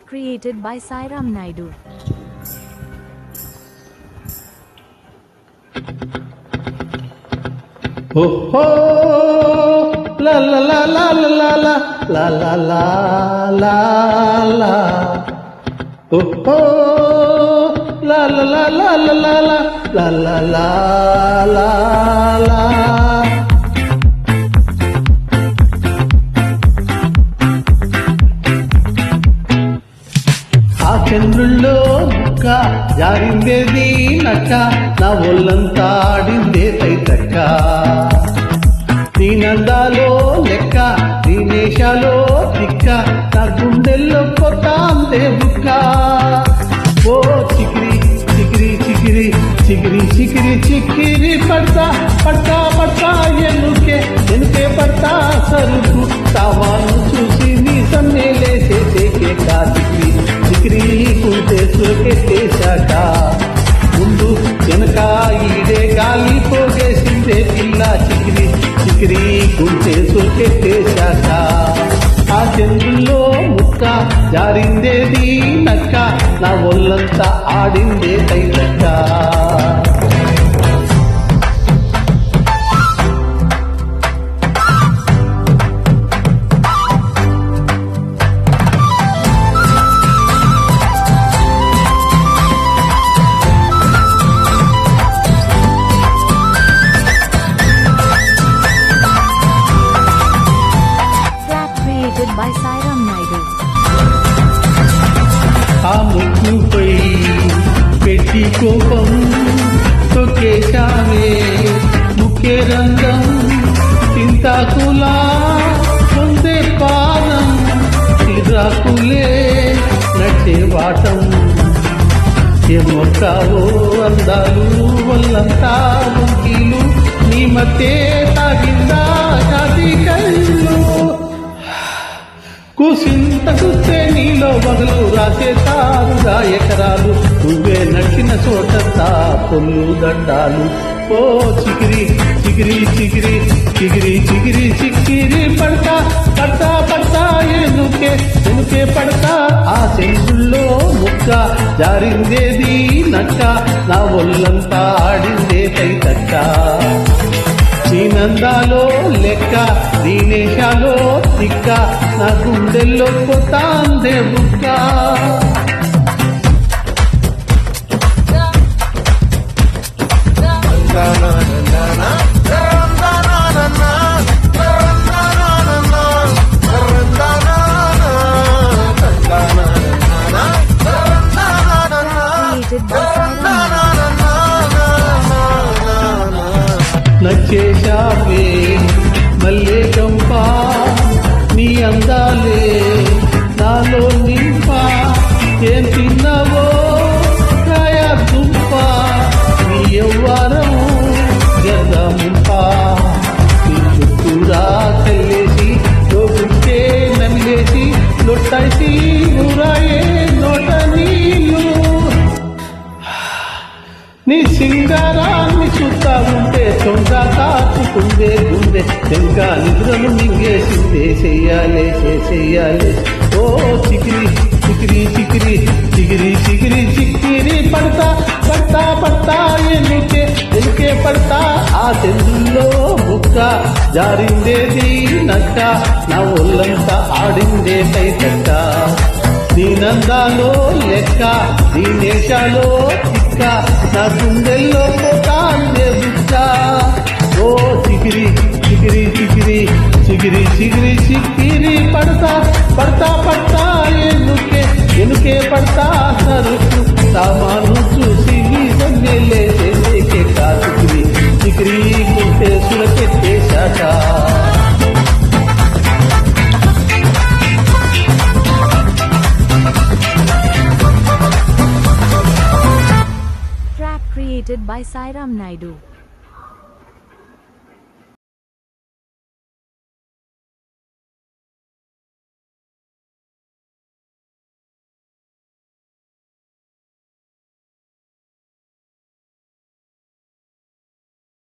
Trap created by Sairam Naidu. Oh ho, la la la la la la la la la la la. Oh ho, la la la la la la la la la la la. ఆ చంద్రుల్లో ముక్క జారిందేది నక్క నా ఒళ్ళంతా ఆడిందే తైతక్క నీ నందాలో లెక్క నీ నేషాలో తిక్క నా గుండెల్లో కొత్త అంతే బుక్క ఓ చికిరి చికిరి చికిరి చికిరి చికిరి చికిరి పడతా పడతా పడతా ఎనుకే పడతా సరుకు సామాను చూసి నీ సన్నేలేసేసేకే కా చికిరి చికిరి కుంటే సురకెట్టేశాక ముందు వెనక ఈడే గాలి పోగేసిందే పిల్ల చికిరి చికిరి కుంటే సురకెట్టేశాక ఆ చంద్రుల్లో ముక్క జారిందేది నక్క నా ఒళ్ళంతా ఆడిందే తైలక్క By Sairam Naidu. ఆ ముక్కుపై పెట్టి కోపం తొక్కేశామే ముఖ్య రంగం చింతాకులా ముందే పాదం చిరాకులే నట్టే వాటం ఏమొక్కావో అందాలు వల్లంతా ముంకీలు నీ మధ్య తాగిందా జాతి కళ్ళు కూసింత చూస్తే నీలో బదులు రాసేతారుగా ఎకరాలు నువ్వే నడిచిన చోటంతా పొల్లు దండాలు ఓ చికిరి చికిరి చికిరి చికిరి చికిరి చిక్కిరి పడతా పడతా పడతా ఎనుకే పడతా ఆ చెంగుల్లో ముక్క జారిందేది నక్క నా ఒళ్ళంతా ఆడిందే తైతక్క నీ నందాలో లెక్క నీ నేషాలో తిక్క నా గుండెల్లో కొత్త అందే బుక్క నచ్చేశావే మల్లె కంపా నీ అందాలే నాలో నింపా ఏం తిన్నావో కాయ దుంప నీ యవ్వారం గదముంపా నీ చుట్టూరా కల్లేసి లోగుంటే నల్లేసి లొట్టేసి ఊరాయే నోట నీళ్ళు నీ సింగారాన్ని చూస్తా ఉంటే తొంగ కాచుకుందే గుండె ఇంకా నిద్రను మింగేసిందే చెయ్యాలే ఓ చికిరి చికిరి చికిరి చికిరి చికిరి చిక్కిరి పడతా పడతా పడతా ఎనుకే పడతా ఆ చెందుల్లో ముక్క జారిందేది నక్క నా ఒళ్ళంతా ఆడిందే తైతక్క నీ నందాలో లెక్క నీ నేషాలో తిక్క నా గుండెల్లో పోతాందే బుక్క ఓ చికిరి చికిరి చికిరి చికిరి చికిరి చిక్కిరి పడతా పడతా పడతా ఎనుకే పడతా సరుకు సామాను చూసి నీ సన్నేలేసేకే కా చికిరి చికిరి కుంటే సురకెట్టేశాక Trap created by Sairam Naidu.